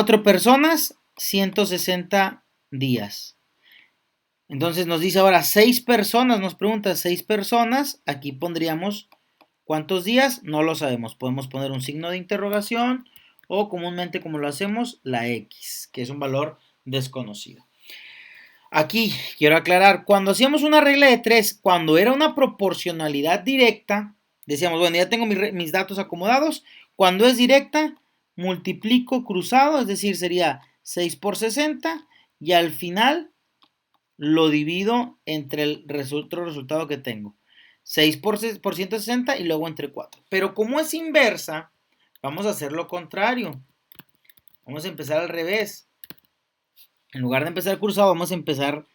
4 personas, 160 días. Entonces nos dice ahora 6 personas, nos pregunta 6 personas, aquí pondríamos ¿cuántos días? No lo sabemos, podemos poner un signo de interrogación o comúnmente como lo hacemos, la X, que es un valor desconocido. Aquí quiero aclarar, cuando hacíamos una regla de 3, cuando era una proporcionalidad directa, decíamos, bueno, ya tengo mis datos acomodados, cuando es directa, multiplico cruzado, es decir, sería 6 por 60 y al final lo divido entre el otro resultado que tengo. 6 por 160 y luego entre 4. Pero como es inversa, vamos a hacer lo contrario. Vamos a empezar al revés. En lugar de empezar cruzado, vamos a empezar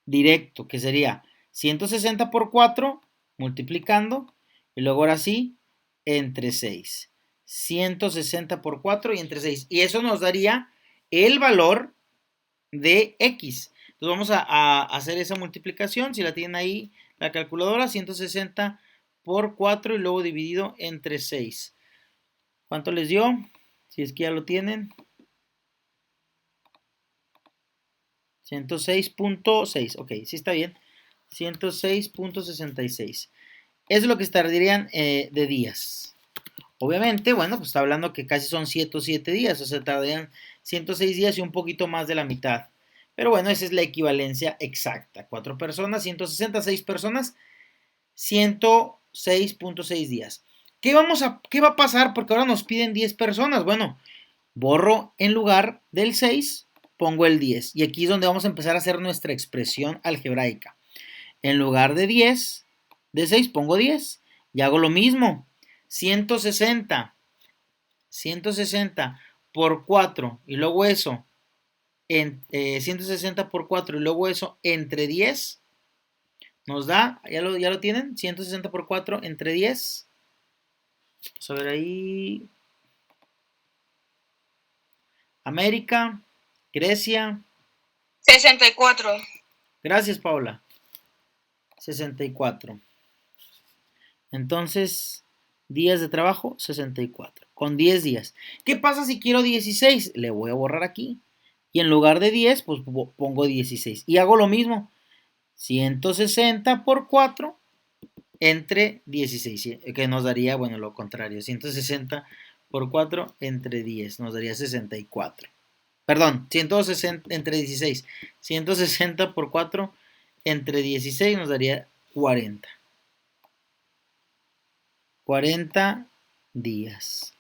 directo, que sería 160 por 4 multiplicando y luego ahora sí entre 6. 160 por 4 y entre 6. Y eso nos daría el valor de X. Entonces vamos a hacer esa multiplicación. Si la tienen ahí la calculadora, 160 por 4 y luego dividido entre 6. ¿Cuánto les dio? Si es que ya lo tienen. 106.6. Ok, sí está bien. 106.66. Eso es lo que estarían de días. Obviamente, bueno, pues está hablando que casi son 107 días. O sea, tardarían 106 días y un poquito más de la mitad. Pero bueno, esa es la equivalencia exacta. 4 personas, 166 personas, 106.6 días. ¿Qué va a pasar? Porque ahora nos piden 10 personas. Bueno, borro en lugar del 6, pongo el 10. Y aquí es donde vamos a empezar a hacer nuestra expresión algebraica. En lugar de 10, de 6 pongo 10. Y hago lo mismo. 160 por 4 y luego eso 160 por 4 y luego eso entre 10 nos da, ya lo tienen, 160 por 4 entre 10. Vamos a ver ahí. América, Grecia. 64. Gracias, Paula. 64. Entonces, días de trabajo, 64. Con 10 días. ¿Qué pasa si quiero 16? Le voy a borrar aquí. Y en lugar de 10, pues pongo 16. Y hago lo mismo. 160 por 4 entre 16, que nos daría, bueno, lo contrario, 160 por 4 entre 10, nos daría 64. Perdón, 160 entre 16, 160 por 4 entre 16 nos daría 40. 40 días.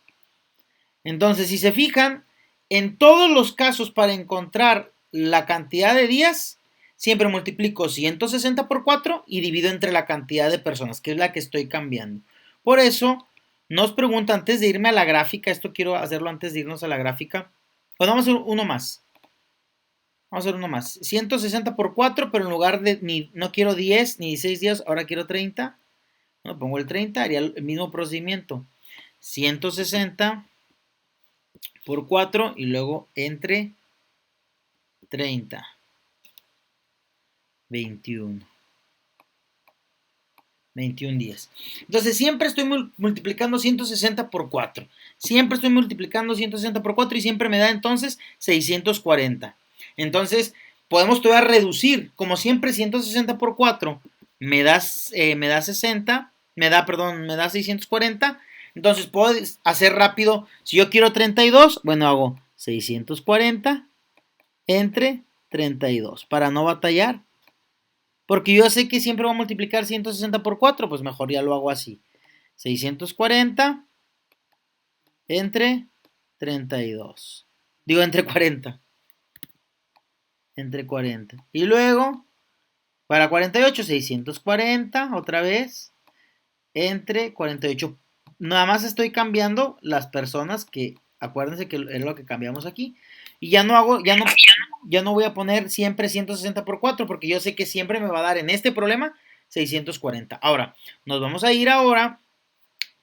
Entonces, si se fijan, en todos los casos para encontrar la cantidad de días, siempre multiplico 160 por 4 y divido entre la cantidad de personas, que es la que estoy cambiando. Por eso, nos pregunta antes de irme a la gráfica, esto quiero hacerlo antes de irnos a la gráfica. Bueno, vamos a hacer uno más. Vamos a hacer uno más. 160 por 4, pero en lugar de, no quiero 10 ni 16 días, ahora quiero 30. Bueno, pongo el 30, haría el mismo procedimiento. 160 por 4 y luego entre 30. 21. 21 días. Entonces siempre estoy multiplicando 160 por 4. Siempre estoy multiplicando 160 por 4 y siempre me da entonces 640. Entonces podemos todavía reducir. Como siempre 160 por 4 me da 60. Me da 640. Entonces puedo hacer rápido. Si yo quiero 32, bueno, hago 640 entre 32 para no batallar. Porque yo sé que siempre voy a multiplicar 160 por 4, pues mejor ya lo hago así. 640 entre 32. Digo, entre 40. Entre 40. Y luego, para 48, 640, otra vez, entre 48. Nada más estoy cambiando las personas que, acuérdense que es lo que cambiamos aquí. Y ya no voy a poner siempre 160 por 4 porque yo sé que siempre me va a dar en este problema 640. Ahora, nos vamos a ir ahora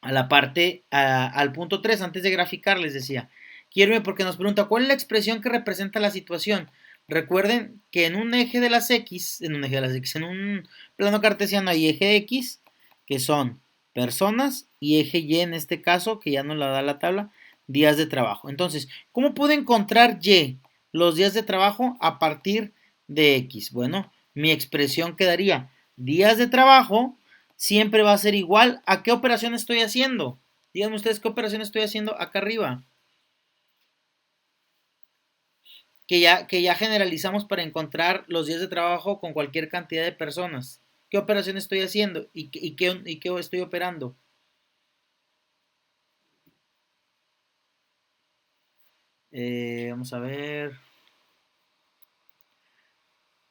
a la parte, al punto 3, antes de graficar les decía. Quiero ver porque nos pregunta, ¿cuál es la expresión que representa la situación? Recuerden que en un eje de las X, en un plano cartesiano hay eje X, que son personas, y eje Y en este caso, que ya nos la da la tabla, días de trabajo. Entonces, ¿cómo puedo encontrar Y, los días de trabajo a partir de X? Bueno, mi expresión quedaría días de trabajo siempre va a ser igual a qué operación estoy haciendo. Díganme ustedes qué operación estoy haciendo acá arriba. Que ya generalizamos para encontrar los días de trabajo con cualquier cantidad de personas. ¿Qué operación estoy haciendo? ¿Y qué estoy operando? Vamos a ver.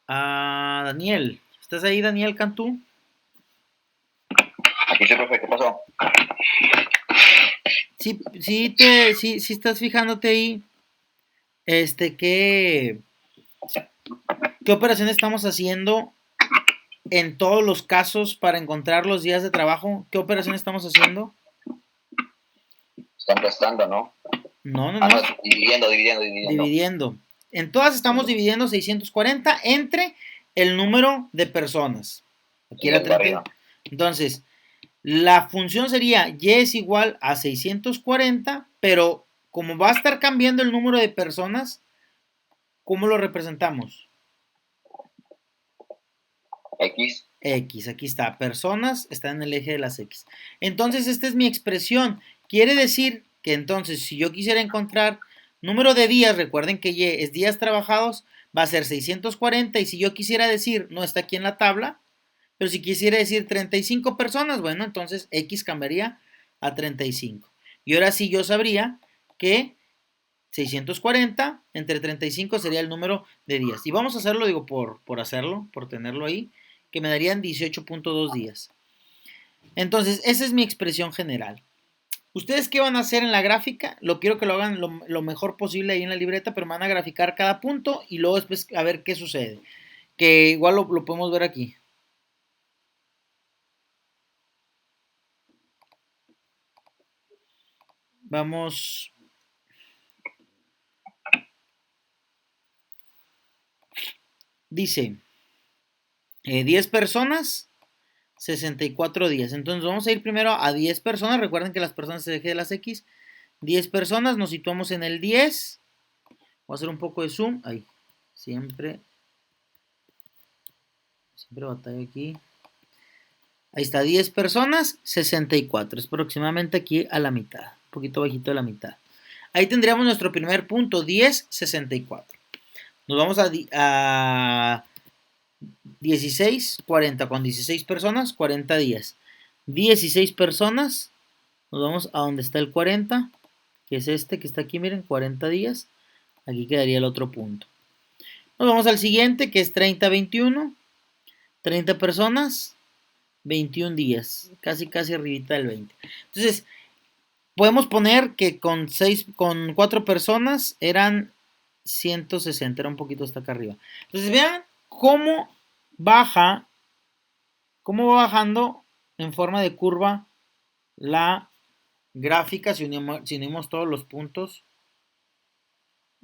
Daniel. ¿Estás ahí, Daniel Cantú? Aquí sí, profe, ¿qué pasó? Sí estás fijándote ahí, ¿qué operación estamos haciendo en todos los casos para encontrar los días de trabajo? ¿Qué operación estamos haciendo? Están restando, ¿no? No. Dividiendo. En todas estamos dividiendo 640 entre el número de personas. Aquí era 30. Entonces, la función sería y es igual a 640, pero como va a estar cambiando el número de personas, ¿cómo lo representamos? X, aquí está. Personas está en el eje de las X. Entonces, esta es mi expresión. Quiere decir que entonces, si yo quisiera encontrar número de días, recuerden que Y es días trabajados, va a ser 640. Y si yo quisiera decir, no está aquí en la tabla, pero si quisiera decir 35 personas, bueno, entonces X cambiaría a 35. Y ahora sí yo sabría que 640 entre 35 sería el número de días. Y vamos a hacerlo, digo, por hacerlo, por tenerlo ahí, que me darían 18.2 días. Entonces, esa es mi expresión general. ¿Ustedes qué van a hacer en la gráfica? Lo quiero que lo hagan lo mejor posible ahí en la libreta, pero me van a graficar cada punto y luego después a ver qué sucede. Que igual lo podemos ver aquí. Vamos. Dice, 10 personas, 64 días. Entonces vamos a ir primero a 10 personas. Recuerden que las personas se deje de las X. 10 personas, nos situamos en el 10. Voy a hacer un poco de zoom. Ahí, siempre batallo aquí. Ahí está, 10 personas, 64. Es aproximadamente aquí a la mitad. Un poquito bajito de la mitad. Ahí tendríamos nuestro primer punto, 10, 64. Nos vamos a 16, 40. Con 16 personas, 40 días. 16 personas, nos vamos a donde está el 40, que es este que está aquí, miren, 40 días. Aquí quedaría el otro punto. Nos vamos al siguiente, que es 30, 21. 30 personas, 21 días. Casi arribita del 20. Entonces, podemos poner que con 4 personas eran 160. Era un poquito hasta acá arriba. Entonces, vean cómo va bajando en forma de curva la gráfica. Si unimos todos los puntos,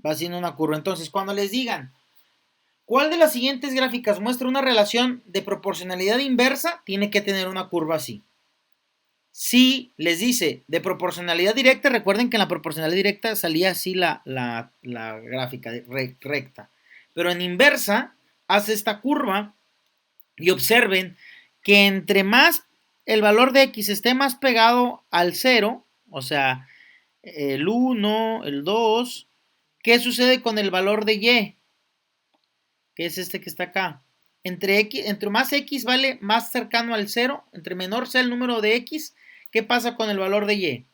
va haciendo una curva. Entonces, cuando les digan, ¿cuál de las siguientes gráficas muestra una relación de proporcionalidad inversa? Tiene que tener una curva así. Si les dice de proporcionalidad directa, recuerden que en la proporcionalidad directa salía así la gráfica recta. Pero en inversa hace esta curva y observen que entre más el valor de X esté más pegado al 0, o sea, el 1, el 2, ¿qué sucede con el valor de Y? Que es este que está acá. Entre más X vale más cercano al 0, entre menor sea el número de X, ¿qué pasa con el valor de Y?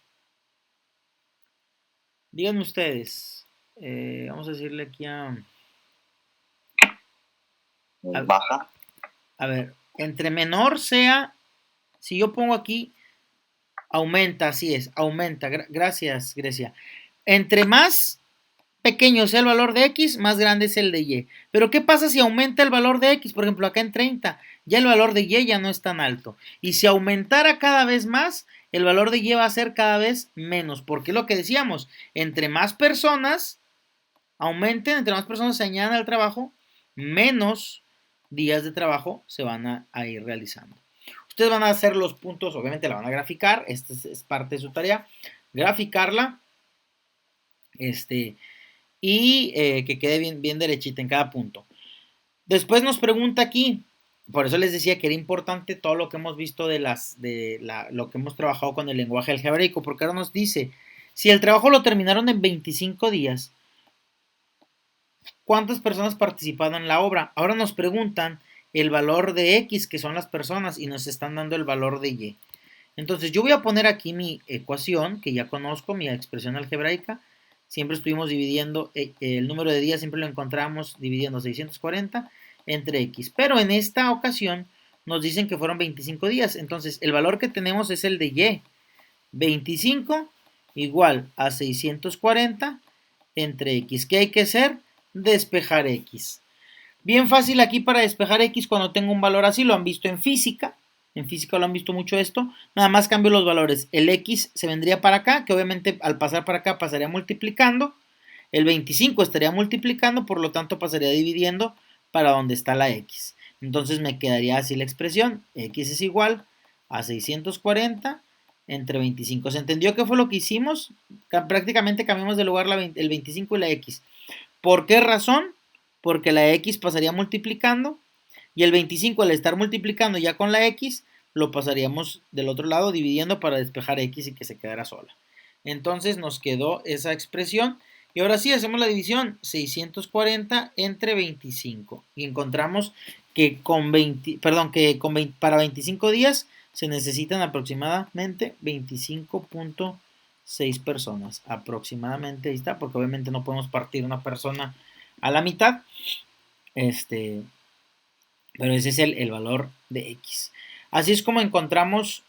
Díganme ustedes. Vamos a decirle aquí baja. A ver, entre menor sea, si yo pongo aquí, aumenta, así es, aumenta. Gracias, Grecia. Entre más pequeño sea el valor de X, más grande es el de Y. Pero ¿qué pasa si aumenta el valor de X? Por ejemplo, acá en 30, ya el valor de Y ya no es tan alto. Y si aumentara cada vez más, el valor de Y va a ser cada vez menos. Porque es lo que decíamos, entre más personas aumenten, entre más personas se añadan al trabajo, menos días de trabajo se van a ir realizando. Ustedes van a hacer los puntos, obviamente la van a graficar, esta es parte de su tarea, graficarla Y que quede bien, bien derechita en cada punto. Después nos pregunta aquí, por eso les decía que era importante todo lo que hemos visto lo que hemos trabajado con el lenguaje algebraico, porque ahora nos dice, si el trabajo lo terminaron en 25 días, ¿cuántas personas participaron en la obra? Ahora nos preguntan el valor de X, que son las personas, y nos están dando el valor de Y. Entonces yo voy a poner aquí mi ecuación, que ya conozco, mi expresión algebraica. Siempre estuvimos dividiendo, el número de días siempre lo encontramos dividiendo 640 entre X. Pero en esta ocasión nos dicen que fueron 25 días. Entonces el valor que tenemos es el de Y. 25 igual a 640 entre X. ¿Qué hay que hacer? Despejar X. Bien fácil aquí para despejar X cuando tengo un valor así, lo han visto en física. En física lo han visto mucho esto. Nada más cambio los valores. El X se vendría para acá, que obviamente al pasar para acá pasaría multiplicando. El 25 estaría multiplicando, por lo tanto pasaría dividiendo para donde está la X. Entonces me quedaría así la expresión. X es igual a 640 entre 25. ¿Se entendió qué fue lo que hicimos? Prácticamente cambiamos de lugar el 25 y la X. ¿Por qué razón? Porque la X pasaría multiplicando y el 25 al estar multiplicando ya con la X lo pasaríamos del otro lado dividiendo para despejar X y que se quedara sola. Entonces nos quedó esa expresión y ahora sí hacemos la división 640 entre 25 y encontramos que para 25 días se necesitan aproximadamente 25.6 personas aproximadamente, ahí está, porque obviamente no podemos partir una persona a la mitad, pero ese es el valor de X. Así es como encontramos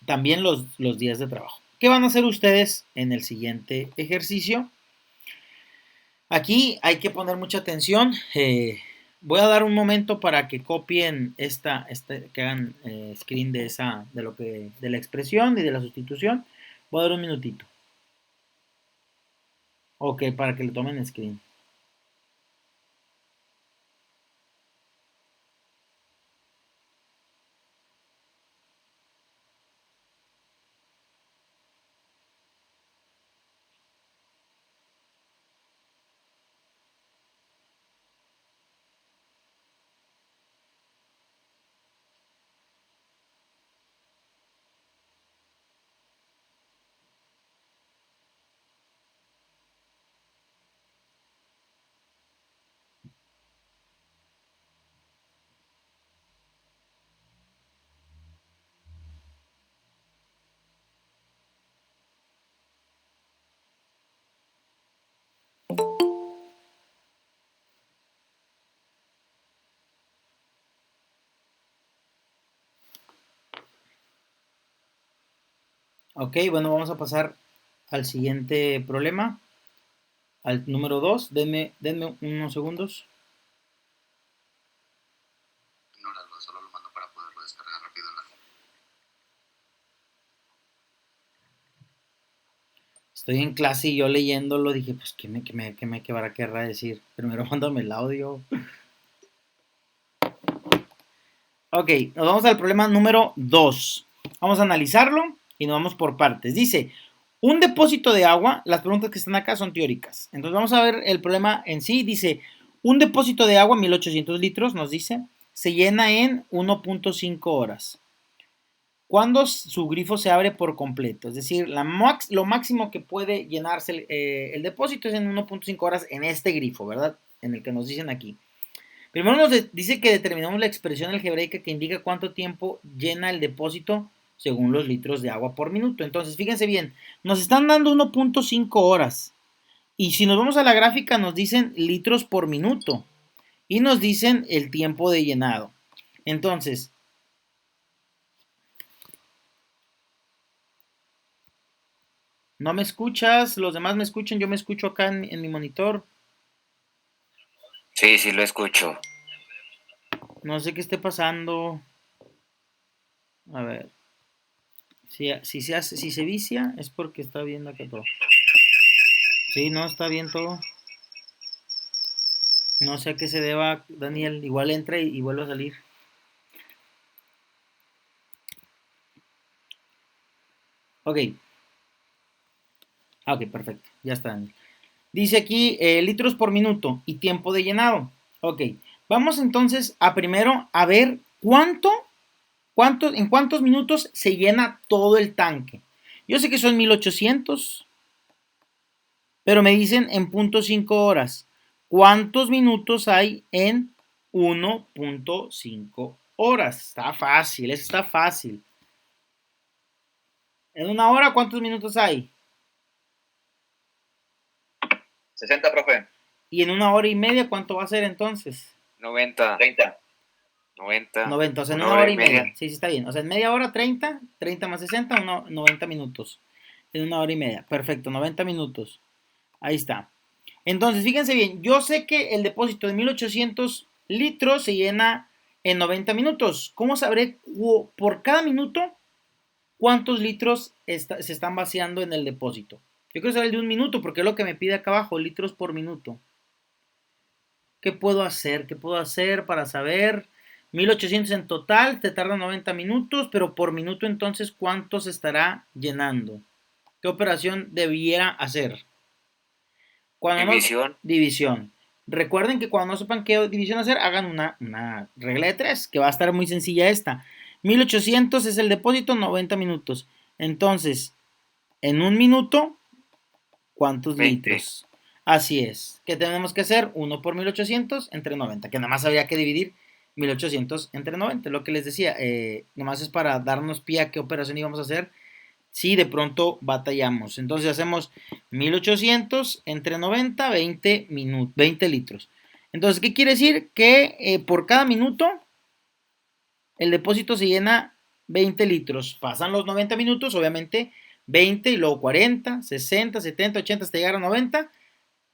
también los días de trabajo. ¿Qué van a hacer ustedes en el siguiente ejercicio? Aquí hay que poner mucha atención. Voy a dar un momento para que copien que hagan screen de la expresión y de la sustitución. Voy a dar un minutito. Ok, para que le tomen screen. Ok, bueno, vamos a pasar al siguiente problema, al número 2. Denme unos segundos. Ignóralo, solo lo mando para poderlo descargar rápido en la compu. Estoy en clase y yo leyéndolo dije, pues, ¿qué querrá decir? Primero mándame el audio. Ok, nos vamos al problema número 2. Vamos a analizarlo y nos vamos por partes. Dice, un depósito de agua, las preguntas que están acá son teóricas. Entonces vamos a ver el problema en sí. Dice, un depósito de agua, 1800 litros, nos dice, se llena en 1.5 horas. Cuando su grifo se abre por completo, es decir, lo máximo que puede llenarse el depósito es en 1.5 horas en este grifo, ¿verdad? En el que nos dicen aquí. Primero nos dice que determinamos la expresión algebraica que indica cuánto tiempo llena el depósito según los litros de agua por minuto. Entonces, fíjense bien, nos están dando 1.5 horas. Y si nos vamos a la gráfica, nos dicen litros por minuto. Y nos dicen el tiempo de llenado. Entonces, ¿no me escuchas? ¿Los demás me escuchan? Yo me escucho acá en mi monitor. Sí, sí lo escucho. No sé qué esté pasando. A ver. Si se vicia es porque está viendo acá todo. Sí, no, está bien todo. No sé a qué se deba, Daniel. Igual entra y vuelve a salir. Ok. Ok, perfecto. Ya está, Daniel. Dice aquí litros por minuto y tiempo de llenado. Ok, vamos entonces a primero a ver en cuántos minutos se llena todo el tanque. Yo sé que son 1800, pero me dicen en 0.5 horas. ¿Cuántos minutos hay en 1.5 horas? Está fácil, eso está fácil. En una hora, ¿cuántos minutos hay? 60, profe. Y en una hora y media, ¿cuánto va a ser entonces? 90. 30. 90. 90, o sea, en una hora y media. Sí, sí, está bien. O sea, en media hora, 30, 30 más 60, 90 minutos. En una hora y media. Perfecto, 90 minutos. Ahí está. Entonces, fíjense bien, yo sé que el depósito de 1800 litros se llena en 90 minutos. ¿Cómo sabré por cada minuto cuántos litros se están vaciando en el depósito? Yo quiero saber el de un minuto porque es lo que me pide acá abajo, litros por minuto. ¿Qué puedo hacer? ¿Qué puedo hacer para saber? 1800 en total, te tarda 90 minutos, pero por minuto entonces, ¿cuánto se estará llenando? ¿Qué operación debiera hacer? División. División. Recuerden que cuando no sepan qué división hacer, hagan una regla de 3, que va a estar muy sencilla esta. 1800 es el depósito, 90 minutos. Entonces, en un minuto, ¿cuántos 20 litros? Así es. ¿Qué tenemos que hacer? 1 por 1800 entre 90, que nada más habría que dividir 1800 entre 90. Lo que les decía, nomás es para darnos pie a qué operación íbamos a hacer si de pronto batallamos. Entonces hacemos 1800 entre 90, 20 litros. Entonces, ¿qué quiere decir? Que por cada minuto el depósito se llena 20 litros. Pasan los 90 minutos, obviamente 20 y luego 40, 60, 70, 80 hasta llegar a 90,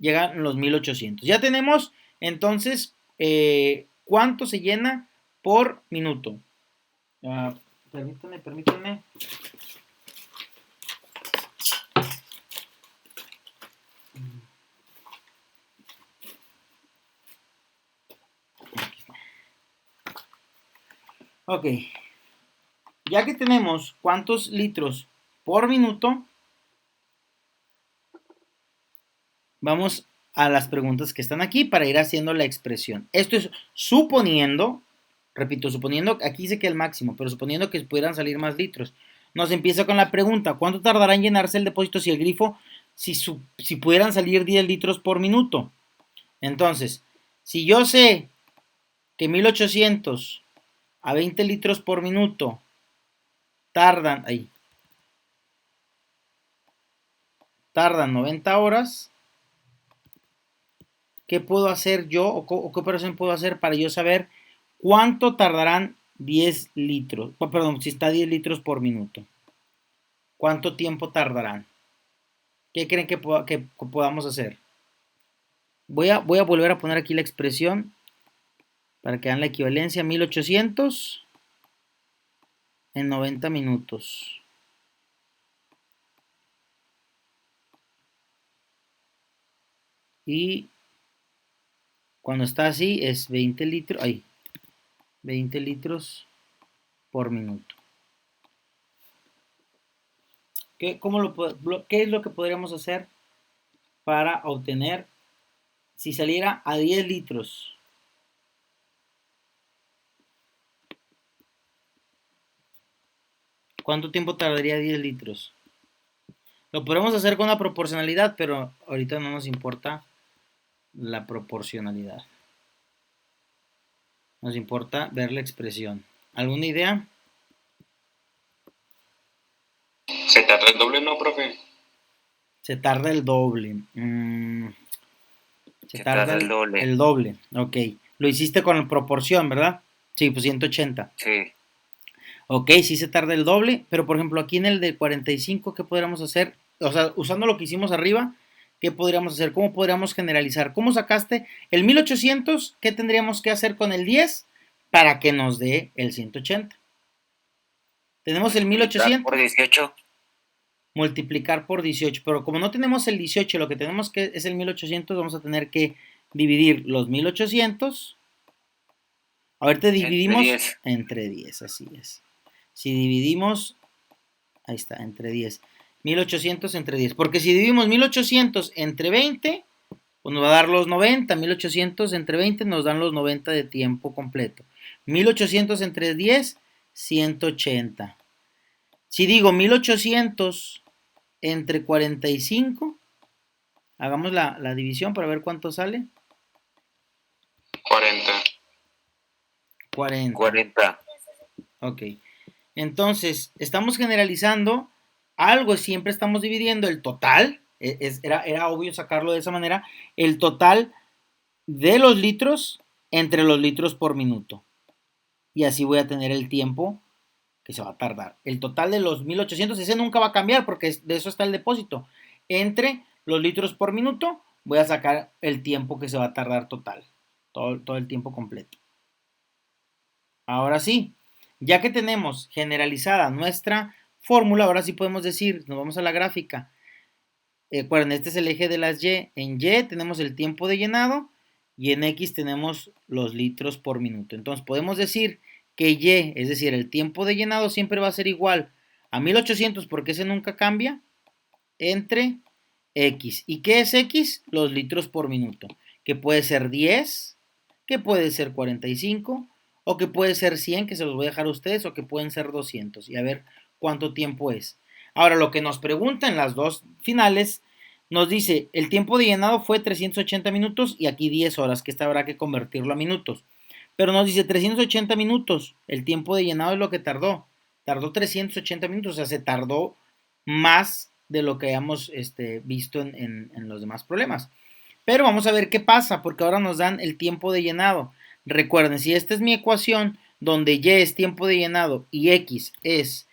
llegan los 1800. Ya tenemos entonces cuánto se llena por minuto. Permítanme. Ok, ya que tenemos cuántos litros por minuto, vamos a las preguntas que están aquí para ir haciendo la expresión. Esto es suponiendo, repito, suponiendo, aquí dice que el máximo, pero suponiendo que pudieran salir más litros. Nos empieza con la pregunta, ¿cuánto tardará en llenarse el depósito si el grifo, si pudieran salir 10 litros por minuto? Entonces, si yo sé que 1800 a 20 litros por minuto tardan 90 horas, ¿qué puedo hacer yo o qué operación puedo hacer para yo saber cuánto tardarán 10 litros? Perdón, si está 10 litros por minuto. ¿Cuánto tiempo tardarán? ¿Qué creen que podamos hacer? Voy a volver a poner aquí la expresión para que vean la equivalencia. 1800 en 90 minutos. Y cuando está así es 20 litros, 20 litros por minuto. ¿Qué es lo que podríamos hacer para obtener, si saliera a 10 litros? ¿Cuánto tiempo tardaría 10 litros? Lo podemos hacer con la proporcionalidad, pero ahorita no nos importa la proporcionalidad. Nos importa ver la expresión. ¿Alguna idea? ¿Se tarda el doble, no, profe? Se tarda el doble. Se tarda el doble. El doble, ok. Lo hiciste con la proporción, ¿verdad? Sí, pues 180. Sí. Ok, sí se tarda el doble, pero por ejemplo aquí en el de 45, ¿qué podríamos hacer? O sea, usando lo que hicimos arriba, ¿qué podríamos hacer? ¿Cómo podríamos generalizar? ¿Cómo sacaste el 1800? ¿Qué tendríamos que hacer con el 10 para que nos dé el 180? Tenemos el 1800. Por 18. Multiplicar por 18, pero como no tenemos el 18, lo que tenemos que es el 1800, vamos a tener que dividir los 1800. Ahorita dividimos entre 10, así es. Si dividimos, ahí está, entre 10. 1800 entre 10, porque si dividimos 1800 entre 20, Pues nos va a dar los 90, 1800 entre 20 nos dan los 90 de tiempo completo. 1800 entre 10, 180. Si digo 1800 entre 45, hagamos la división para ver cuánto sale. 40. 40. 40. Ok. Entonces, estamos generalizando algo, siempre estamos dividiendo el total. Era obvio sacarlo de esa manera. El total de los litros entre los litros por minuto. Y así voy a tener el tiempo que se va a tardar. El total de los 1800, ese nunca va a cambiar porque de eso está el depósito. Entre los litros por minuto voy a sacar el tiempo que se va a tardar total. Todo el tiempo completo. Ahora sí, ya que tenemos generalizada nuestra fórmula, ahora sí podemos decir, nos vamos a la gráfica. Recuerden, este es el eje de las Y. En Y tenemos el tiempo de llenado y en X tenemos los litros por minuto. Entonces podemos decir que Y, es decir, el tiempo de llenado siempre va a ser igual a 1800 porque ese nunca cambia, entre X. ¿Y qué es X? Los litros por minuto, que puede ser 10, que puede ser 45, o que puede ser 100, que se los voy a dejar a ustedes, o que pueden ser 200, y a ver cuánto tiempo es. Ahora, lo que nos pregunta en las dos finales, nos dice, el tiempo de llenado fue 380 minutos, y aquí 10 horas, que esta habrá que convertirlo a minutos. Pero nos dice 380 minutos, el tiempo de llenado es lo que tardó 380 minutos, o sea, se tardó más de lo que hayamos visto en los demás problemas. Pero vamos a ver qué pasa, porque ahora nos dan el tiempo de llenado. Recuerden, si esta es mi ecuación, donde Y es tiempo de llenado y X es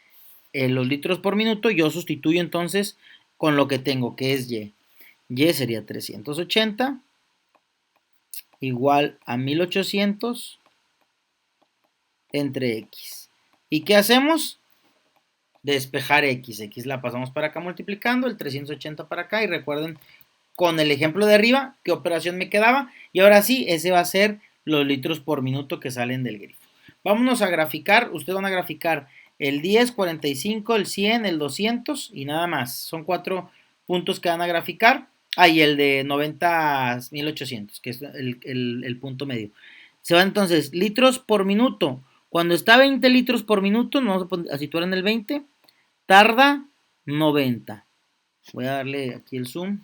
los litros por minuto, yo sustituyo entonces con lo que tengo, que es Y. Y sería 380 igual a 1800 entre X. ¿Y qué hacemos? Despejar X. X la pasamos para acá multiplicando, el 380 para acá, y recuerden con el ejemplo de arriba qué operación me quedaba, y ahora sí, ese va a ser los litros por minuto que salen del grifo. Vámonos a graficar, ustedes van a graficar el 10, 45, el 100, el 200 y nada más. Son 4 puntos que van a graficar. Y el de 90, 1800, que es el punto medio. Se va entonces, litros por minuto. Cuando está 20 litros por minuto, nos vamos a situar en el 20, tarda 90. Voy a darle aquí el zoom.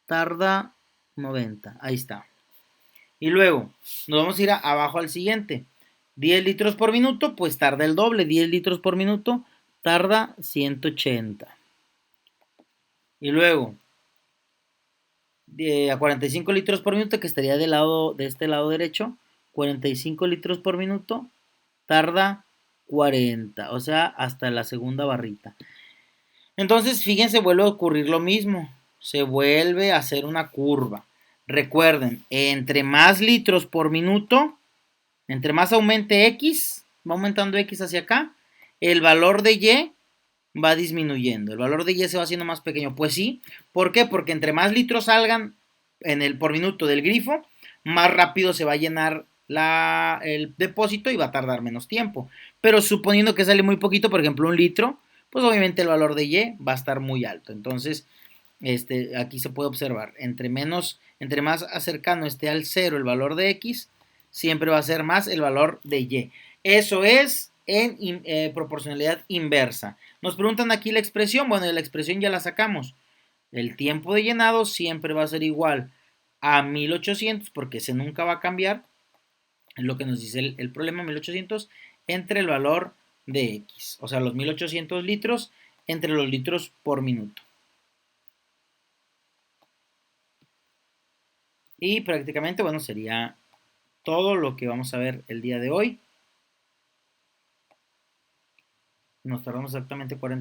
Tarda 90, ahí está. Y luego nos vamos a ir abajo al siguiente. 10 litros por minuto, pues tarda el doble. 10 litros por minuto, tarda 180. Y luego, a 45 litros por minuto, que estaría de este lado derecho, 45 litros por minuto, tarda 40. O sea, hasta la segunda barrita. Entonces, fíjense, vuelve a ocurrir lo mismo. Se vuelve a hacer una curva. Recuerden, entre más litros por minuto, entre más aumente X, va aumentando X hacia acá, el valor de Y va disminuyendo. El valor de Y se va haciendo más pequeño. Pues sí. ¿Por qué? Porque entre más litros salgan por minuto del grifo, más rápido se va a llenar el depósito y va a tardar menos tiempo. Pero suponiendo que sale muy poquito, por ejemplo, 1 litro, pues obviamente el valor de Y va a estar muy alto. Entonces, aquí se puede observar, entre más cercano esté al 0 el valor de X, siempre va a ser más el valor de Y. Eso es en proporcionalidad inversa. Nos preguntan aquí la expresión, bueno, la expresión ya la sacamos. El tiempo de llenado siempre va a ser igual a 1800, porque ese nunca va a cambiar, es lo que nos dice el problema, 1800 entre el valor de X, o sea, los 1800 litros entre los litros por minuto. Y prácticamente, bueno, sería todo lo que vamos a ver el día de hoy. Nos tardamos exactamente 40